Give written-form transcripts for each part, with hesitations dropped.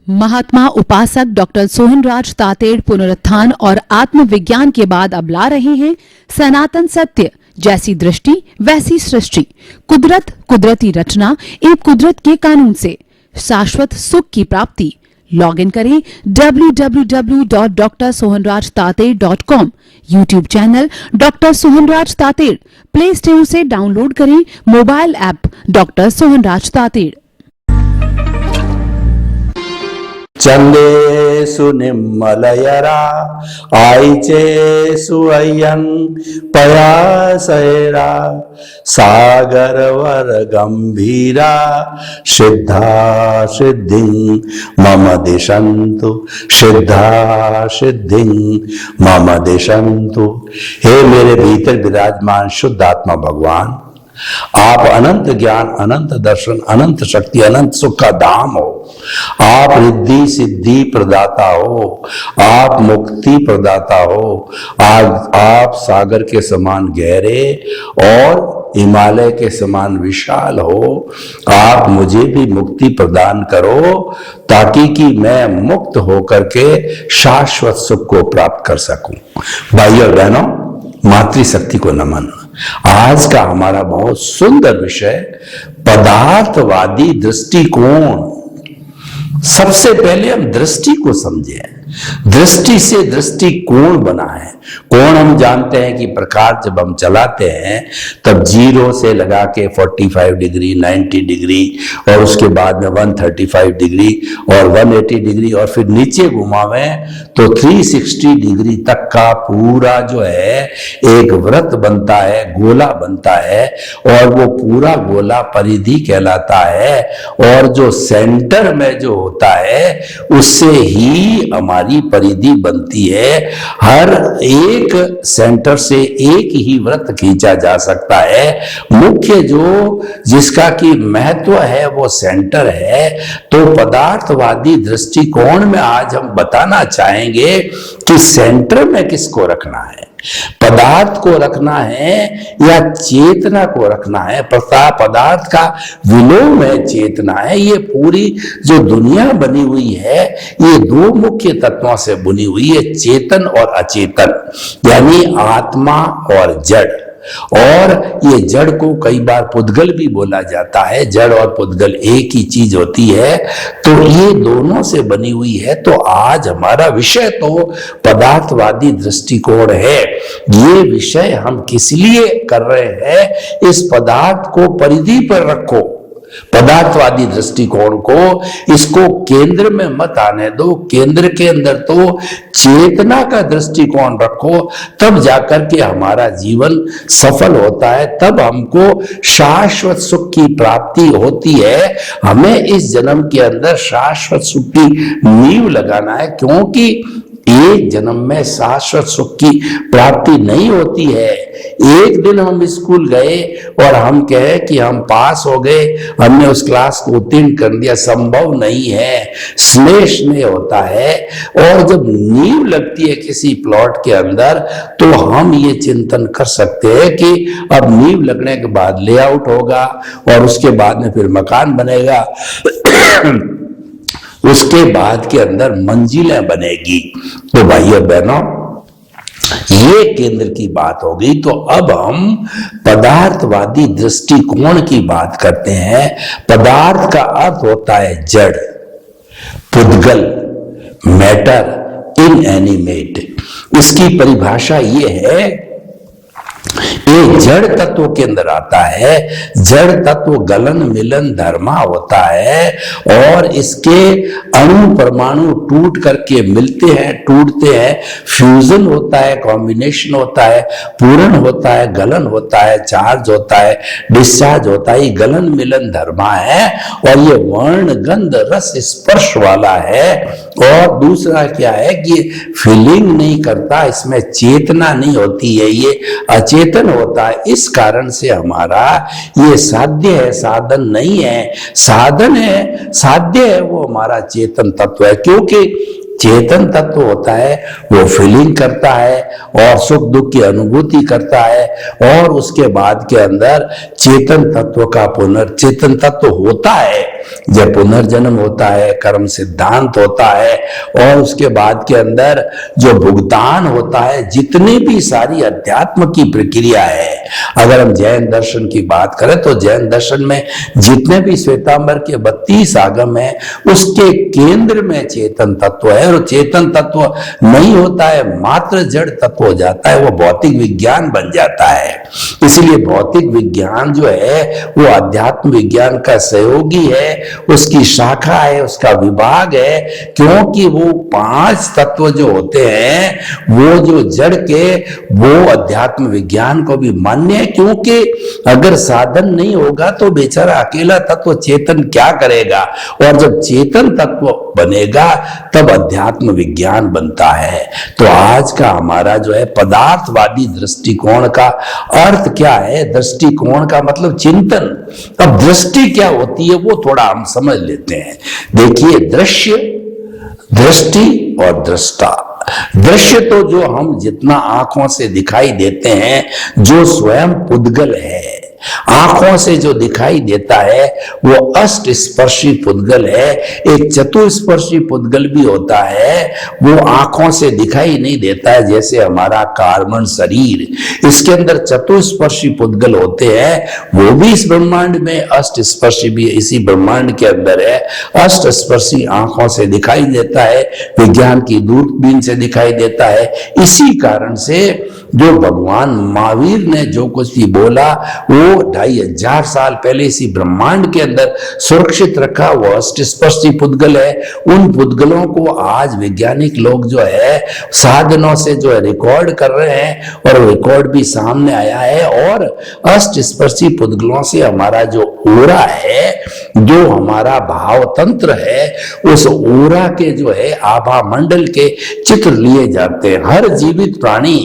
महात्मा उपासक डॉक्टर सोहनराज तातेड़ पुनरुत्थान और आत्मविज्ञान के बाद अब ला रहे हैं सनातन सत्य, जैसी दृष्टि वैसी सृष्टि, कुदरत, कुदरती रचना एवं कुदरत के कानून से शाश्वत सुख की प्राप्ति। लॉग इन करें www.drsohanrajtater.com, YouTube channel doctor Sohanraj Tated, play store से डाउनलोड करें mobile app doctor Sohanraj Tated. चंदेषु निम्मलयरा आइचेषु अय्यं पयासैरा सागरवर गंभीरा सिद्धा सिद्धिं मम दिशन्तु, सिद्धा सिद्धिं मम दिशन्तु। हे मेरे भीतर विराजमान शुद्ध आत्मा भगवान, आप अनंत ज्ञान, अनंत दर्शन, अनंत शक्ति, अनंत सुख का धाम हो। आप रिद्धि सिद्धि प्रदाता हो, आप मुक्ति प्रदाता हो। आप सागर के समान गहरे और हिमालय के समान विशाल हो। आप मुझे भी मुक्ति प्रदान करो ताकि कि मैं मुक्त होकर के शाश्वत सुख को प्राप्त कर सकूं। भाइयों और बहनों, मातृशक्ति को नमन। आज का हमारा बहुत सुंदर विषय पदार्थवादी दृष्टिकोण। सबसे पहले हम दृष्टि को समझें। दृष्टि से दृष्टिकोण बना है। कोण हम जानते हैं कि प्रकाश जब हम चलाते हैं तब 0 से लगा के 45 डिग्री, 90 डिग्री और उसके बाद में 135 डिग्री और 180 डिग्री और फिर नीचे घुमावें तो 360 डिग्री तक का पूरा जो है एक वृत्त बनता है, गोला बनता है और वो पूरा गोला परिधि कहलाता है। और जो सेंटर में जो होता है उससे ही हमारी परिधि बनती है। हर एक सेंटर से एक ही वृत्त खींचा जा सकता है। मुख्य जो जिसका की महत्व है वो सेंटर है। तो पदार्थवादी दृष्टिकोण में आज हम बताना चाहेंगे कि सेंटर में किसको रखना है, पदार्थ को रखना है या चेतना को रखना है। पदार्थ का विलोम है, चेतना है। ये पूरी जो दुनिया बनी हुई है ये दो मुख्य तत्वों से बनी हुई है, चेतन और अचेतन, यानी आत्मा और जड़। और ये जड़ को कई बार पुद्गल भी बोला जाता है। जड़ और पुद्गल एक ही चीज होती है। तो ये दोनों से बनी हुई है। तो आज हमारा विषय तो पदार्थवादी दृष्टिकोण है। ये विषय हम किस लिए कर रहे हैं? इस पदार्थ को परिधि पर रखो, पदार्थवादी दृष्टिकोण को, इसको केंद्र में मत आने दो। केंद्र के अंदर तो चेतना का दृष्टिकोण रखो, तब जाकर के हमारा जीवन सफल होता है, तब हमको शाश्वत सुख की प्राप्ति होती है। हमें इस जन्म के अंदर शाश्वत सुख की नींव लगाना है, क्योंकि एक जन्म में शाश्वत सुख की प्राप्ति नहीं होती है। एक दिन हम स्कूल गए और हम कहे कि हम पास हो गए, हमने उस क्लास को उत्तीर्ण कर दिया, संभव नहीं है। स्नेह होता है। और जब नींव लगती है किसी प्लॉट के अंदर तो हम ये चिंतन कर सकते हैं कि अब नींव लगने के बाद लेआउट होगा और उसके बाद में फिर मकान बनेगा, उसके बाद के अंदर मंजिलें बनेगी। तो भाइयों बहनों, ये केंद्र की बात हो गई। तो अब हम पदार्थवादी दृष्टिकोण की बात करते हैं। पदार्थ का अर्थ होता है जड़, पुद्गल, मैटर, इनएनिमेट। इसकी परिभाषा ये है, एक जड़ तत्व के अंदर आता है। जड़ तत्व गलन मिलन धर्मा होता है और इसके अणु परमाणु टूट करके मिलते हैं, टूटते हैं, फ्यूजन होता है, कॉम्बिनेशन होता है, पूरण होता है, गलन होता है, चार्ज होता है, डिस्चार्ज होता है। ये गलन मिलन धर्मा है और ये वर्ण गंध रस स्पर्श वाला है। और दूसरा क्या है कि फीलिंग नहीं करता, इसमें चेतना नहीं होती है, ये अचेतन होता है। इस कारण से हमारा ये साध्य है, साधन नहीं है। साधन है, साध्य है, वो हमारा चेतन तत्व है। क्योंकि चेतन तत्व होता है वो फीलिंग करता है और सुख दुख की अनुभूति करता है और उसके बाद के अंदर चेतन तत्व का पुनर्चेतन तत्व होता है। जब पुनर्जन्म होता है, कर्म सिद्धांत होता है और उसके बाद के अंदर जो भुगतान होता है, जितनी भी सारी अध्यात्म की प्रक्रिया है। अगर हम जैन दर्शन की बात करें तो जैन दर्शन में जितने भी श्वेतांबर के 32 आगम है, उसके केंद्र में चेतन तत्व है, और चेतन तत्व नहीं होता है, मात्र जड़ तत्व हो जाता है, वो भौतिक विज्ञान बन जाता है। इसलिए भौतिक विज्ञान जो है वो अध्यात्म विज्ञान का सहयोगी है, उसकी शाखा है, उसका विभाग है, क्योंकि वो 5 तत्व जो होते हैं वो जो जड़ के, वो अध्यात्म विज्ञान को भी मान्य है। क्योंकि अगर साधन नहीं होगा तो बेचारा अकेला तत्व चेतन क्या करेगा, और जब चेतन तत्व बनेगा तब अध्यात्म विज्ञान बनता है। तो आज का हमारा जो है पदार्थवादी दृष्टिकोण का अर्थ क्या है, दृष्टिकोण का मतलब चिंतन। अब दृष्टि क्या होती है वो थोड़ा हम समझ लेते हैं। देखिए, दृश्य, दृष्टि और दृष्टा। दृश्य तो जो हम जितना आंखों से दिखाई देते हैं, जो स्वयं पुद्गल है, आंखों से जो दिखाई देता है वो अष्ट स्पर्शी पुद्गल है। एक चतुस्पर्शी पुद्गल भी होता है, वो आंखों से दिखाई नहीं देता है, जैसे हमारा कार्बन शरीर, इसके अंदर चतुस्पर्शी पुद्गल होते हैं। वो भी इस ब्रह्मांड में अष्ट स्पर्शी भी इसी ब्रह्मांड के अंदर है। अष्ट स्पर्शी आंखों से दिखाई देता है, विज्ञान की दूरबीन से दिखाई देता है। इसी कारण से जो भगवान महावीर ने जो कुछ भी बोला वो 2500 साल पहले इसी ब्रह्मांड के अंदर सुरक्षित रखा, वो अष्ट स्पर्शी पुद्गल है। उन पुद्गलों को आज वैज्ञानिक लोग जो है साधनों से जो है रिकॉर्ड कर रहे हैं, और रिकॉर्ड भी सामने आया है। और अष्ट स्पर्शी पुद्गलों से हमारा जो ओरा है, जो हमारा भाव तंत्र है, उस ओरा के जो है आभा मंडल के चित्र लिए जाते हैं। हर जीवित प्राणी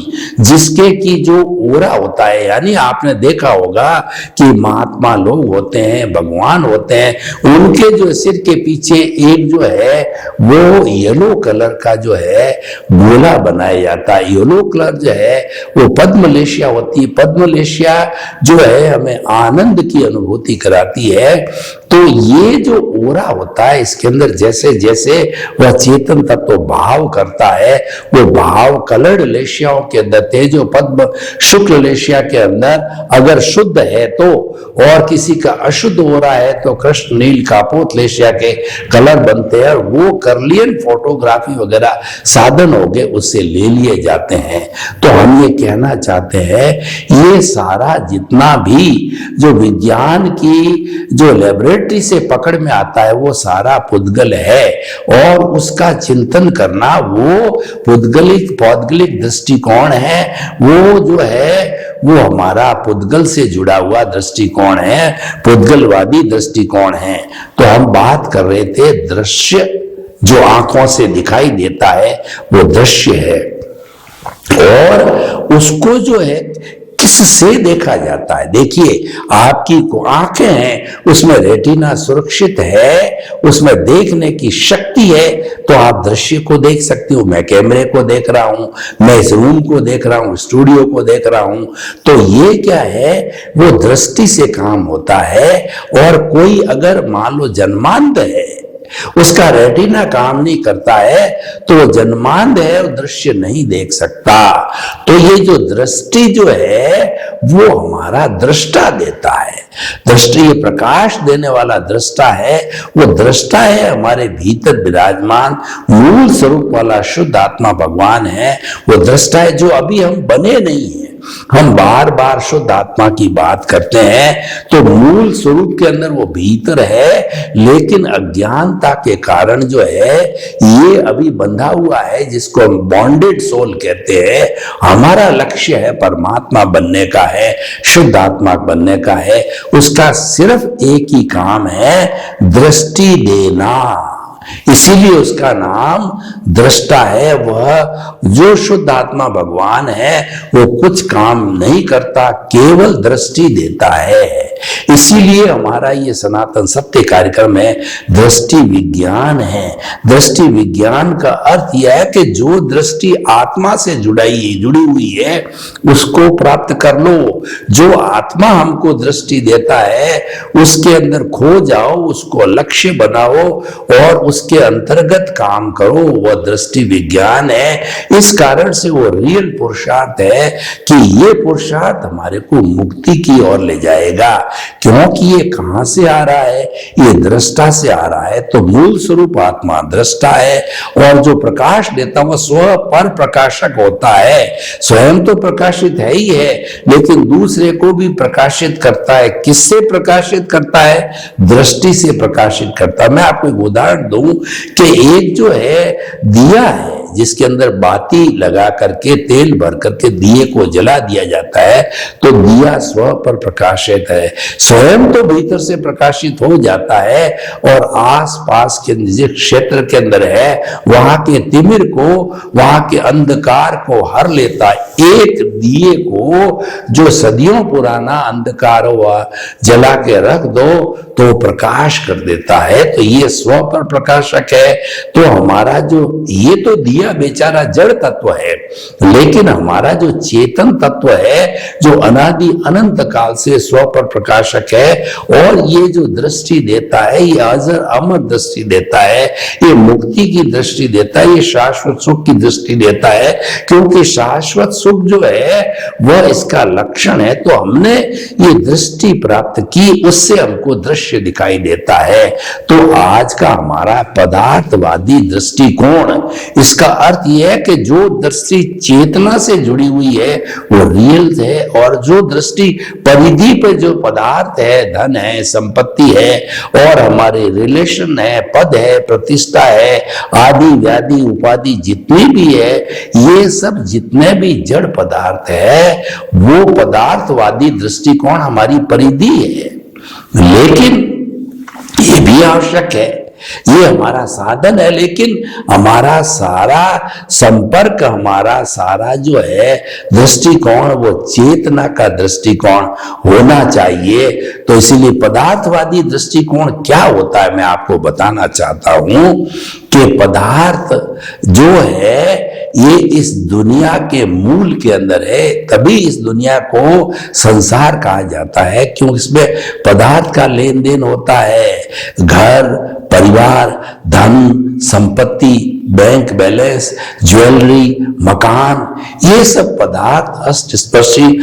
जिसके की जो ओरा होता है, यानी आपने देखा होगा कि महात्मा लोग होते हैं, भगवान होते हैं, उनके जो सिर के पीछे एक जो है वो येलो कलर का जो है गोला बनाया जाता है। येलो कलर जो है वो पद्मलेशिया होती है। पद्मलेशिया जो है हमें आनंद की अनुभूति कराती है। तो ये जो ओरा होता है, इसके अंदर जैसे जैसे वह चेतन तत्व भाव करता है, वो भाव कलर्ड लेशियाओं के अंदर तेजो पद्म शुक्ल लेशिया के अंदर अगर शुद्ध है तो, और किसी का अशुद्ध हो रहा है तो कृष्ण नील कापोत लेशिया के कलर बनते हैं, और वो कर्लियन फोटोग्राफी वगैरह साधन हो गए, उससे ले लिए जाते हैं। तो हम ये कहना चाहते हैं, ये सारा जितना भी जो विज्ञान की जो लेबोरेटरी से पकड़ में आता है वो सारा पुद्गल है, और उसका चिंतन करना वो पुद्गलिक पौद्गलिक दृष्टिकोण है। वो जो है वो हमारा पुद्गल से जुड़ा हुआ दृष्टिकोण है, पुद्गलवादी दृष्टिकोण है। तो हम बात कर रहे थे दृश्य, जो आंखों से दिखाई देता है वो दृश्य है, और उसको जो है किससे देखा जाता है। देखिए, आपकी आंखें हैं, उसमें रेटिना सुरक्षित है, उसमें देखने की शक्ति है, तो आप दृश्य को देख सकते हो। मैं कैमरे को देख रहा हूं, मैं इस रूम को देख रहा हूं, स्टूडियो को देख रहा हूं, तो ये क्या है, वो दृष्टि से काम होता है। और कोई अगर मान लो जन्मांध है, उसका रेटिना काम नहीं करता है, तो वो जन्मांध है और दृश्य नहीं देख सकता। तो ये जो दृष्टि जो है वो हमारा दृष्टा देता है। दृष्टि ये प्रकाश देने वाला दृष्टा है, वो दृष्टा है हमारे भीतर विराजमान मूल स्वरूप वाला शुद्ध आत्मा भगवान है। वो दृष्टा है जो अभी हम बने नहीं है। हम बार बार शुद्ध आत्मा की बात करते हैं, तो मूल स्वरूप के अंदर वो भीतर है, लेकिन अज्ञानता के कारण जो है ये अभी बंधा हुआ है, जिसको हम बॉन्डेड सोल कहते हैं। हमारा लक्ष्य है परमात्मा बनने का है, शुद्ध आत्मा बनने का है। उसका सिर्फ एक ही काम है, दृष्टि देना। इसीलिए उसका नाम दृष्टा है। वह जो शुद्ध आत्मा भगवान है वो कुछ काम नहीं करता, केवल दृष्टि देता है। इसीलिए हमारा ये सनातन सत्य कार्यक्रम है, दृष्टि विज्ञान है। दृष्टि विज्ञान का अर्थ यह है कि जो दृष्टि आत्मा से जुड़ी हुई है उसको प्राप्त कर लो। जो आत्मा हमको दृष्टि देता है उसके अंदर खो जाओ, उसको लक्ष्य बनाओ और उसके अंतर्गत काम करो। वह दृष्टि विज्ञान है। इस कारण से वो रियल पुरुषार्थ है कि ये पुरुषार्थ हमारे को मुक्ति की ओर ले जाएगा। क्योंकि ये कहां से आ रहा है? ये दृष्टा से आ रहा है। तो मूल स्वरूप आत्मा दृष्टा है और जो प्रकाश देता वह स्व पर प्रकाशक होता है। स्वयं तो प्रकाशित है ही है, लेकिन दूसरे को भी प्रकाशित करता है। किससे प्रकाशित करता है? दृष्टि से प्रकाशित करता है। मैं आपको एक उदाहरण दूं कि एक जो है दिया है जिसके अंदर बाती लगा करके तेल भर करके दिए को जला दिया जाता है, तो दिया स्व पर प्रकाशित है। स्वयं तो भीतर से प्रकाशित हो जाता है और आसपास के जिस क्षेत्र के अंदर है वहां के तिमिर को, वहां के अंधकार को हर लेता है। एक दिए को जो सदियों पुराना अंधकार हुआ जला के रख दो तो प्रकाश कर देता है। तो ये स्व पर प्रकाशक है। तो हमारा जो ये तो दिया बेचारा जड़ तत्व है, लेकिन हमारा जो चेतन तत्व है जो अनादि अनंत काल से स्व पर प्रकाशक है और ये जो दृष्टि देता है, ये अजर अमर दृष्टि देता है, ये मुक्ति की दृष्टि देता है, ये शाश्वत सुख की दृष्टि देता है। क्योंकि शाश्वत सुख जो है वह इसका लक्षण है। तो हमने ये दृष्टि प्राप्त की, उससे हमको दृश्य दिखाई देता है। तो आज का हमारा पदार्थवादी दृष्टिकोण, इसका अर्थ यह है कि जो दृष्टि चेतना से जुड़ी हुई है वो रियल है और जो दृष्टि परिधि पे जो पदार्थ है, धन है, संपत्ति है और हमारे रिलेशन है, पद है, प्रतिष्ठा है, आदि व्याधि उपाधि जितनी भी है, ये सब जितने भी जड़ पदार्थ है वो पदार्थवादी दृष्टिकोण हमारी परिधि है। लेकिन ये भी आवश्यक है, ये हमारा साधन है, लेकिन हमारा सारा संपर्क, हमारा सारा जो है दृष्टिकोण वो चेतना का दृष्टिकोण होना चाहिए। तो इसीलिए पदार्थवादी दृष्टिकोण क्या होता है मैं आपको बताना चाहता हूं कि पदार्थ जो है ये इस दुनिया के मूल के अंदर है, तभी इस दुनिया को संसार कहा जाता है। क्यों? इसमें पदार्थ का लेन देन होता है। घर, परिवार, धन, संपत्ति, बैंक बैलेंस, ज्वेलरी, मकान, ये सब पदार्थ अष्टस्पर्शी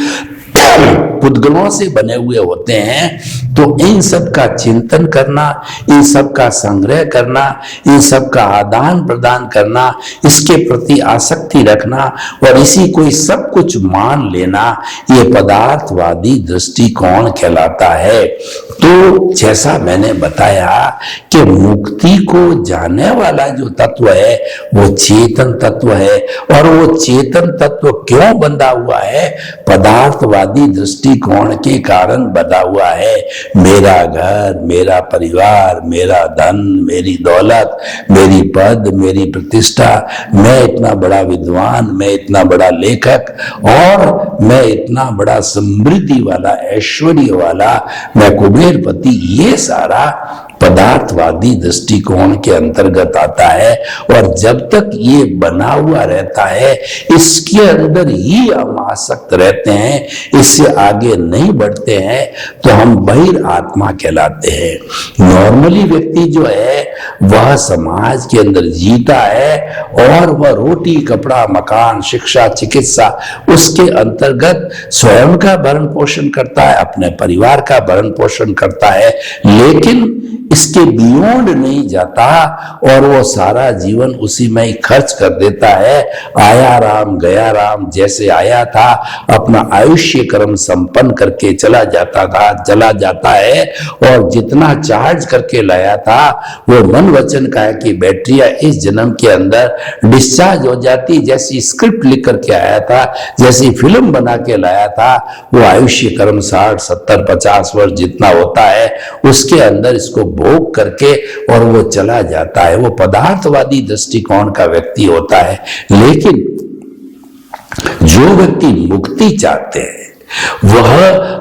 पुद्गलों से बने हुए होते हैं। तो इन सब का चिंतन करना, इन सब का संग्रह करना, इन सब का आदान प्रदान करना, इसके प्रति आसक्ति रखना और इसी को सब कुछ मान लेना, ये पदार्थवादी दृष्टिकोण कहलाता है। तो जैसा मैंने बताया कि मुक्ति को जानने वाला जो तत्व है वो चेतन तत्व है और वो चेतन तत्व क्यों बंधा हुआ है? पदार्थवादी दृष्टिकोण के कारण बंधा हुआ है। मेरा घर, मेरा परिवार, मेरा धन, मेरी दौलत, मेरी पद, मेरी प्रतिष्ठा, मैं इतना बड़ा विद्वान, मैं इतना बड़ा लेखक और मैं इतना बड़ा समृद्धि वाला, ऐश्वर्य वाला, मैं कुबेरपति, ये सारा पदार्थवादी दृष्टिकोण के अंतर्गत आता है। और जब तक ये बना हुआ रहता है, इसके अंदर ही हम आसक्त रहते हैं, इससे आगे नहीं बढ़ते हैं, तो हम बहिर आत्मा कहलाते हैं। नॉर्मली व्यक्ति जो है वह समाज के अंदर जीता है और वह रोटी, कपड़ा, मकान, शिक्षा, चिकित्सा, उसके अंतर्गत स्वयं का भरण पोषण करता है, अपने परिवार का भरण पोषण करता है, लेकिन इसके बियॉन्ड नहीं जाता और वो सारा जीवन उसी में ही खर्च कर देता है। आया राम गया राम, जैसे आया था अपना आयुष्य कर्म संपन्न करके चला जाता है और जितना चार्ज करके लाया था वो मन वचन का है कि बैटरियां इस जन्म के अंदर डिस्चार्ज हो जाती। जैसी स्क्रिप्ट लिख करके आया था, जैसी फिल्म बना के लाया था, वो आयुष्य कर्म 60, 70, 50 वर्ष जितना होता है उसके अंदर इसको भोग करके और वो चला जाता है, वो पदार्थवादी दृष्टिकोण का व्यक्ति होता है। लेकिन जो व्यक्ति मुक्ति चाहते हैं, वह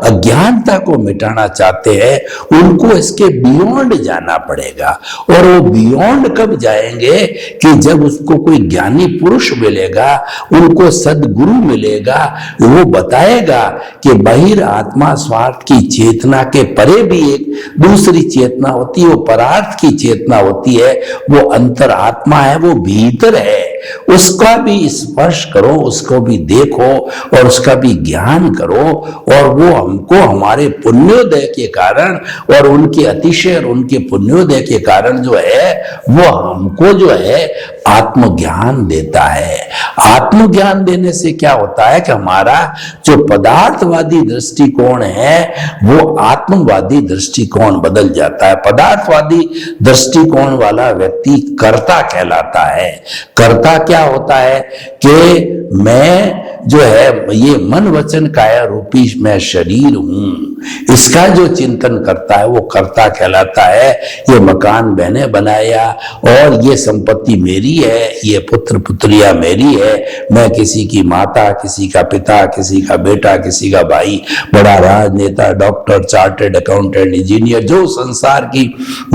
अज्ञानता को मिटाना चाहते हैं, उनको इसके बियॉन्ड जाना पड़ेगा। और वो बियॉन्ड कब जाएंगे कि जब उसको कोई ज्ञानी पुरुष मिलेगा, उनको सदगुरु मिलेगा, वो बताएगा कि बहिर आत्मा स्वार्थ की चेतना के परे भी एक दूसरी चेतना होती है, वो परार्थ की चेतना होती है, वो अंतर आत्मा है, वो भीतर है, उसका भी स्पर्श करो, उसको भी देखो और उसका भी ज्ञान करो। और वो हमको हमारे पुण्योदय के कारण और उनके अतिशय और उनके पुण्योदय के कारण जो है वो हमको जो है आत्मज्ञान देता है। आत्मज्ञान देने से क्या होता है कि हमारा जो पदार्थवादी दृष्टिकोण है वो आत्मवादी दृष्टिकोण बदल जाता है। पदार्थवादी दृष्टिकोण वाला व्यक्ति कर्ता कहलाता है। कर्ता क्या होता है कि मैं जो है ये मन वचन काया रूपी मैं शरीर हूं, इसका जो चिंतन करता है वो कर्ता कहलाता है। ये मकान मैंने बनाया और ये संपत्ति मेरी है, ये पुत्र पुत्रियां मेरी है, मैं किसी की माता, किसी का पिता, किसी का बेटा, किसी का भाई, बड़ा राजनेता, डॉक्टर, चार्टर्ड अकाउंटेंट, इंजीनियर, जो संसार की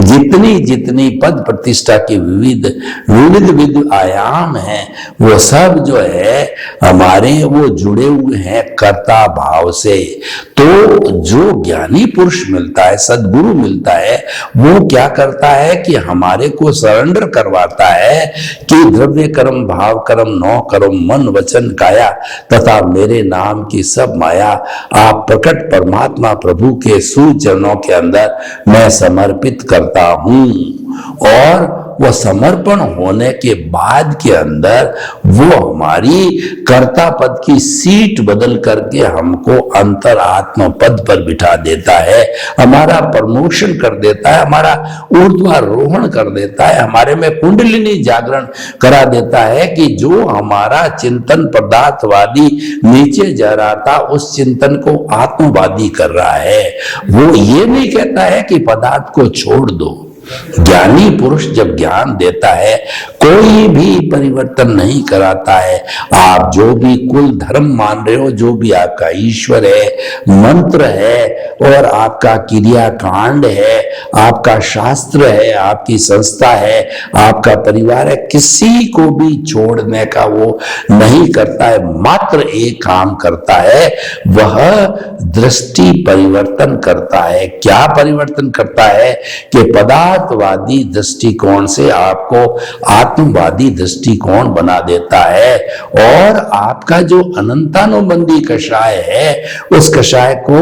जितनी जितनी पद प्रतिष्ठा की विविध आयाम है वो सब जो है हमारे वो जुड़े हुए हैं कर्ता भाव से। तो जो ज्ञानी पुरुष मिलता है, सदगुरु मिलता है, वो क्या करता है कि हमारे को सरेंडर करवाता है कि द्रव्य कर्म भाव कर्म नौ कर्म मन वचन काया तथा मेरे नाम की सब माया आप प्रकट परमात्मा प्रभु के सुचरणों के अंदर मैं समर्पित करता हूं। और वो समर्पण होने के बाद के अंदर वो हमारी कर्ता पद की सीट बदल करके हमको अंतर आत्म पद पर बिठा देता है, हमारा प्रमोशन कर देता है, हमारा ऊर्ध्वारोहण कर देता है, हमारे में कुंडलिनी जागरण करा देता है कि जो हमारा चिंतन पदार्थवादी नीचे जा रहा था उस चिंतन को आत्मवादी कर रहा है। वो ये नहीं कहता है कि पदार्थ को छोड़ दो। ज्ञानी पुरुष जब ज्ञान देता है कोई भी परिवर्तन नहीं कराता है। आप जो भी कुल धर्म मान रहे हो, जो भी आपका ईश्वर है, मंत्र है और आपका क्रिया कांड है, आपका शास्त्र है, आपकी संस्था है, आपका परिवार है, किसी को भी छोड़ने का वो नहीं करता है। मात्र एक काम करता है, वह दृष्टि परिवर्तन करता है। क्या परिवर्तन करता है कि पदार्थवादी दृष्टिकोण से आपको आत्मवादी दृष्टिकोण बना देता है और आपका जो अनंतानुबंधी कषाय है उस कषाय को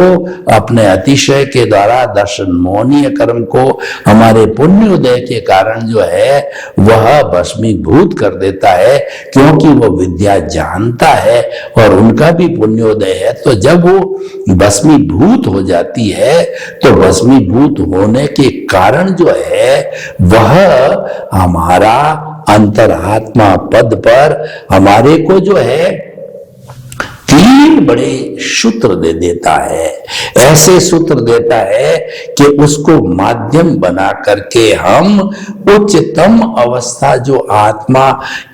अपने अतिशय के द्वारा दर्शन मोहनीय कर्म को हमारे पुण्योदय के कारण जो है वह भस्मीभूत कर देता है, क्योंकि वो विद्या जानता है और उनका भी पुण्योदय है। तो जब वो भस्मीभूत हो जाती है तो भस्मीभूत होने के कारण जो है वह हमारा अंतरात्मा पद पर हमारे को जो है तीन बड़े सूत्र दे देता है। ऐसे सूत्र देता है कि उसको माध्यम बना करके हम उच्चतम अवस्था जो आत्मा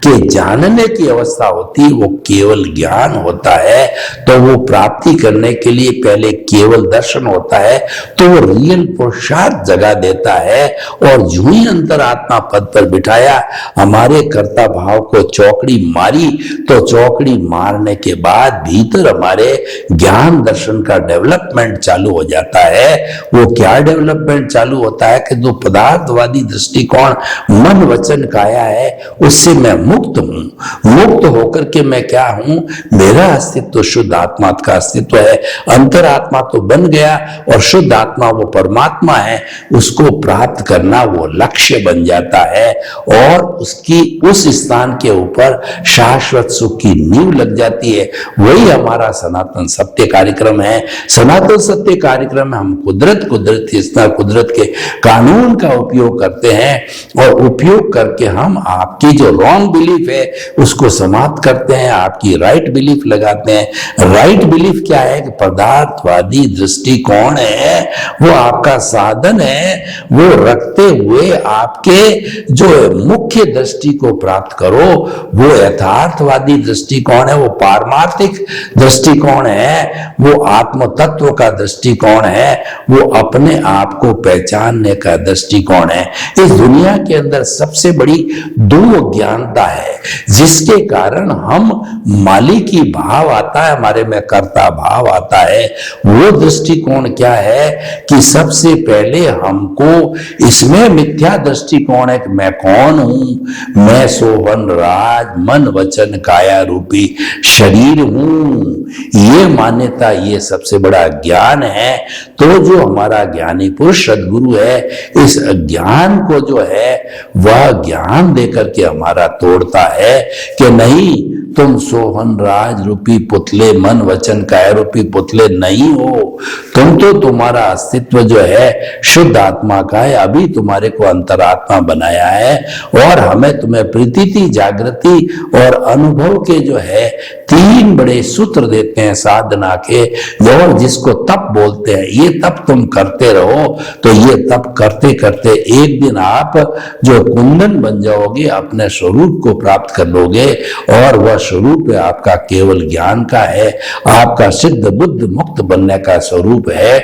के जानने की अवस्था होती है वो केवल ज्ञान होता है। तो वो प्राप्ति करने के लिए पहले केवल दर्शन होता है, तो वो रियल पुरुषार्थ जगा देता है। और जो ही अंतरात्मा पद पर बिठाया, हमारे कर्ता भाव को चौकड़ी मारी, तो चौकड़ी मारने के बाद भीतर हमारे ज्ञान दर्शन का डेवलपमेंट चालू हो जाता है। वो क्या डेवलपमेंट चालू होता है कि जो पदार्थवादी दृष्टिकोण मन वचन काया है उससे मैं मुक्त हूं। मुक्त होकर के मैं क्या हूं, मेरा अस्तित्व शुद्ध आत्मा का अस्तित्व है। अंतरात्मा तो बन गया और शुद्ध आत्मा वो परमात्मा है, उसको प्राप्त करना वो लक्ष्य बन जाता है और उसकी उस स्थान के ऊपर शाश्वत सुख की नींव लग जाती है। वही वही हमारा सनातन सत्य कार्यक्रम है। सनातन सत्य कार्यक्रम में हम कुदरत के कानून का उपयोग करते हैं और उपयोग करके हम आपकी जो रॉन्ग बिलीफ है उसको समाप्त करते हैं, आपकी राइट बिलीफ लगाते हैं। राइट बिलीफ क्या है कि पदार्थवादी दृष्टिकोण है वो आपका साधन है, वो रखते हुए आपके जो मुख्य दृष्टि को प्राप्त करो। वो यथार्थवादी दृष्टिकोण है, वो पारमार्थिक दृष्टिकोण है, वो आत्म तत्व का दृष्टिकोण है, वो अपने आप को पहचानने का दृष्टिकोण है। इस दुनिया के अंदर सबसे बड़ी दो ज्ञानता है जिसके कारण हम मालिकी भाव आता है, हमारे में कर्ता भाव आता है। वो दृष्टिकोण क्या है कि सबसे पहले हमको इसमें मिथ्या दृष्टिकोण है कि मैं कौन हूं, मैं सोहन राज मन वचन काया रूपी शरीर हूं। ये मान्यता, ये सबसे बड़ा ज्ञान है। तो जो हमारा ज्ञानी पुरुष सद्गुरु है इस ज्ञान को जो है वह ज्ञान देकर के हमारा तोड़ता है कि नहीं, तुम सोहन राज रूपी पुतले मन वचन काया रूपी पुतले नहीं हो। तुम तो, तुम्हारा अस्तित्व जो है शुद्ध आत्मा का है। अभी तुम्हारे को अंतरात्मा बनाया है और हमें तुम्हें प्रतीति जागृति और अनुभव के जो है तीन बड़े सूत्र देते हैं साधना के, और जिसको तप बोलते हैं। ये तप तुम करते रहो तो ये तप करते करते एक दिन आप जो कुंदन बन जाओगे, अपने स्वरूप को प्राप्त कर लोगे और वह स्वरूप आपका केवल ज्ञान का है, आपका सिद्ध बुद्ध मुक्त बनने का स्वरूप है।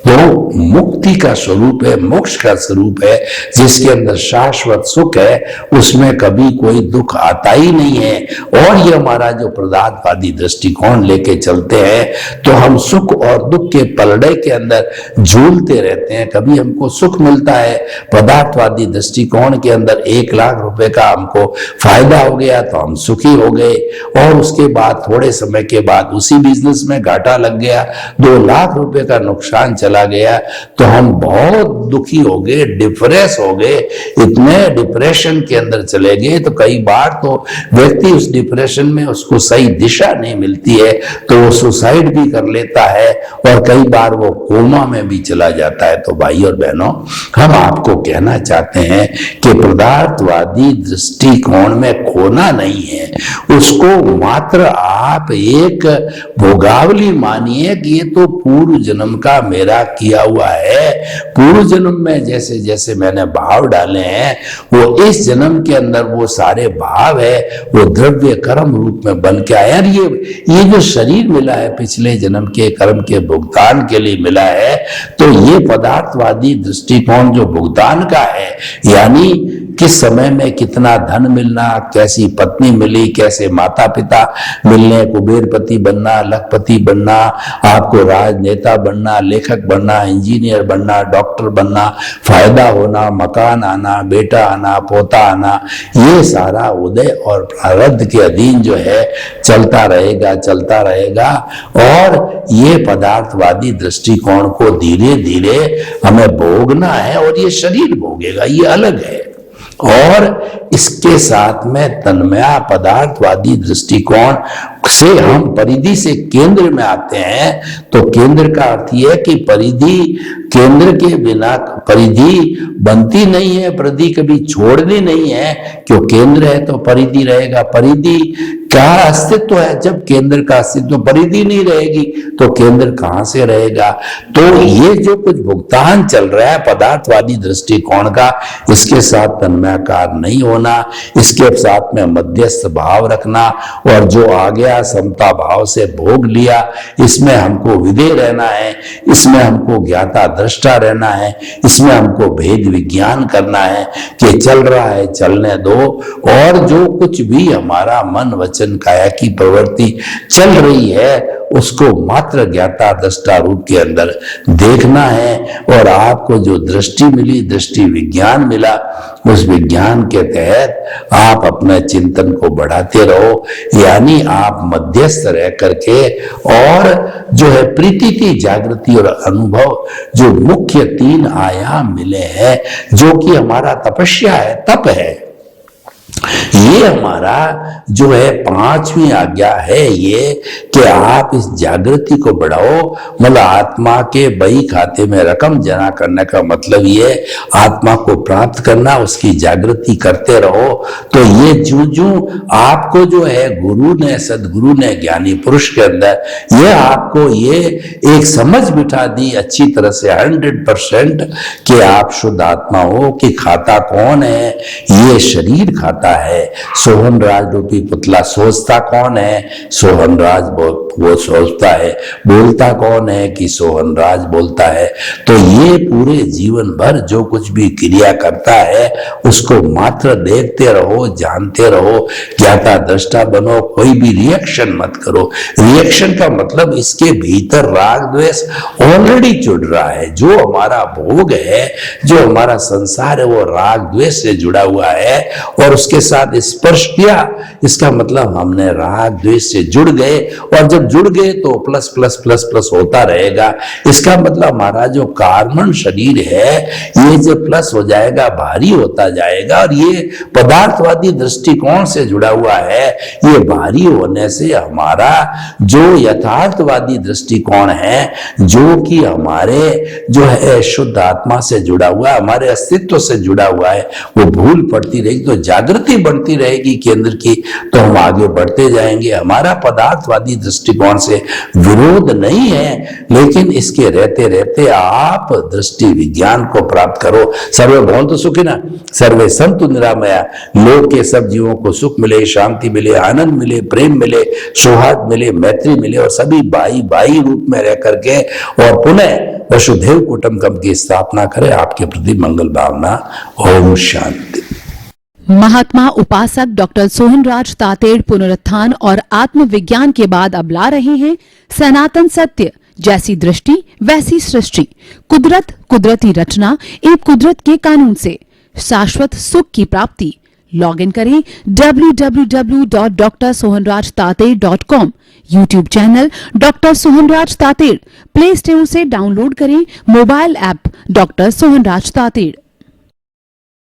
तो मुक्ति का स्वरूप है, मोक्ष का स्वरूप है, जिसके अंदर शाश्वत सुख है, उसमें कभी कोई दुख आता ही नहीं है। और ये हमारा जो पदार्थवादी दृष्टिकोण लेके चलते हैं तो हम सुख और दुख के पलड़े के अंदर झूलते रहते हैं। कभी हमको सुख मिलता है पदार्थवादी दृष्टिकोण के अंदर, 1 लाख रुपए का हमको फायदा हो गया तो हम सुखी हो गए, और उसके बाद थोड़े समय के बाद उसी बिजनेस में घाटा लग गया, 2 लाख रुपए का नुकसान चला गया तो हम बहुत दुखी हो गए, डिप्रेस हो गए, इतने डिप्रेशन के अंदर चले गए। तो कई बार तो व्यक्ति उस डिप्रेशन में उसको सही दिशा नहीं मिलती है तो वो सुसाइड भी कर लेता है और कई बार वो कोमा में भी चला जाता है। तो भाई और बहनों, हम आपको कहना चाहते हैं कि पदार्थवादी दृष्टिकोण में खोना नहीं है, उसको मात्र आप एक भोगावली मानिए कि ये तो पूर्व जन्म का मेरा किया हुआ है। पूर्व जन्म में जैसे जैसे मैंने भाव डाले हैं वो इस जन्म के अंदर वो सारे भाव है वो द्रव्य कर्म रूप में बन के आया। ये जो शरीर मिला है पिछले जन्म के कर्म के भुगतान के लिए मिला है। तो ये पदार्थवादी दृष्टिकोण जो भुगतान का है, यानी किस समय में कितना धन मिलना, कैसी पत्नी मिली, कैसे माता पिता मिलने, कुबेरपति बनना, लखपति बनना, आपको राजनेता बनना, लेखक बनना, इंजीनियर बनना, डॉक्टर बनना, फायदा होना, मकान आना, बेटा आना, पोता आना, ये सारा उदय और प्रारब्ध के अधीन जो है चलता रहेगा। और ये पदार्थवादी दृष्टिकोण को धीरे धीरे हमें भोगना है और ये शरीर भोगेगा, ये अलग है। और इसके साथ में तन्मया पदार्थवादी दृष्टिकोण से हम परिधि से केंद्र में आते हैं। तो केंद्र का अर्थ यह है कि परिधि, केंद्र के बिना परिधि बनती नहीं है, परिधि कभी छोड़नी नहीं है। क्यों केंद्र है तो परिधि रहेगा, परिधि का अस्तित्व है। जब केंद्र का अस्तित्व, परिधि नहीं रहेगी तो केंद्र कहां से रहेगा। तो ये जो कुछ भुगतान चल रहा है पदार्थवादी दृष्टिकोण का, इसके साथ तन्मयाकार नहीं होना, इसके साथ में मध्यस्थ भाव रखना, और जो आ गया समता भाव से भोग लिया, इसमें हमको विधेय रहना है, इसमें हमको ज्ञाता दृष्टा रहना है, इसमें हमको भेद विज्ञान करना है कि चल रहा है चलने दो। और जो कुछ भी हमारा मन वचन काया की प्रवृत्ति चल रही है उसको मात्र ज्ञाता दृष्टा रूप के अंदर देखना है। और आपको जो दृष्टि मिली, दृष्टि विज्ञान मिला, उस विज्ञान के तहत आप अपने चिंतन को बढ़ाते रहो, यानी आप मध्यस्थ रह करके और जो है प्रीति जागृति और अनुभव, जो मुख्य 3 आयाम मिले हैं, जो कि हमारा तपस्या है, तप है, ये हमारा जो है 5वीं आज्ञा है ये कि आप इस जागृति को बढ़ाओ। मतलब आत्मा के बही खाते में रकम जमा करने का मतलब ये आत्मा को प्राप्त करना, उसकी जागृति करते रहो। तो ये जो आपको जो है गुरु ने, सदगुरु ने, ज्ञानी पुरुष के अंदर ये आपको ये एक समझ बिठा दी अच्छी तरह से 100% कि आप शुद्ध आत्मा हो, कि खाता कौन है, ये शरीर खाता है। सोहन राज रूपी पुतला सोचता कौन है, सोहन राज वो सोचता है। बोलता कौन है, कि सोहन राज बोलता है। तो ये पूरे जीवन भर जो कुछ भी क्रिया करता है उसको मात्र देखते रहो, जानते रहो, ज्ञाता दृष्टा बनो, कोई भी रिएक्शन मत करो। रिएक्शन का मतलब इसके भीतर राग द्वेष ऑलरेडी जुड़ रहा है। जो हमारा भोग है, जो हमारा संसार है, वो राग द्वेष से जुड़ा हुआ है और उसके साथ स्पर्श किया, इसका मतलब हमने राग द्वेष से जुड़ गए। और जब जुड़ गए तो प्लस प्लस प्लस प्लस होता रहेगा। इसका मतलब हमारा जो कार्बन शरीर है ये जब प्लस हो जाएगा, भारी होता जाएगा। और ये पदार्थवादी दृष्टिकोण से जुड़ा हुआ है। ये भारी होने से हमारा जो यथार्थवादी दृष्टिकोण है, जो कि हमारे जो है शुद्ध आत्मा से जुड़ा हुआ है, हमारे अस्तित्व से जुड़ा हुआ है, वो भूल पड़ती रहेगी। तो जागृति बढ़ती रहेगी केंद्र की, तो हम आगे बढ़ते जाएंगे। हमारा पदार्थवादी दृष्टिकोण से विरोध नहीं है, लेकिन इसके रहते रहते आप दृष्टि विज्ञान को प्राप्त करो। सर्वे भवन्तु सुखिनः, सर्वे सन्तु निरामया। लोक के सब जीवों को सुख मिले, शांति मिले, आनंद मिले, प्रेम मिले, सौहार्द मिले, मैत्री मिले और सभी भाई भाई रूप में रह करके और पुनः वसुधैव कुटुंबकम की स्थापना करें। आपके प्रति मंगल भावना। ओम शांति। महात्मा उपासक डॉक्टर सोहनराज तातेड़ पुनरुत्थान और आत्मविज्ञान के बाद अब ला रहे हैं सनातन सत्य, जैसी दृष्टि वैसी सृष्टि, कुदरत कुदरती रचना एवं कुदरत के कानून से शाश्वत सुख की प्राप्ति। लॉग इन करें www.drsohanrajtater.com। YouTube channel doctor Sohanraj Tated. Play store से डाउनलोड करें mobile app doctor Sohanraj Tated.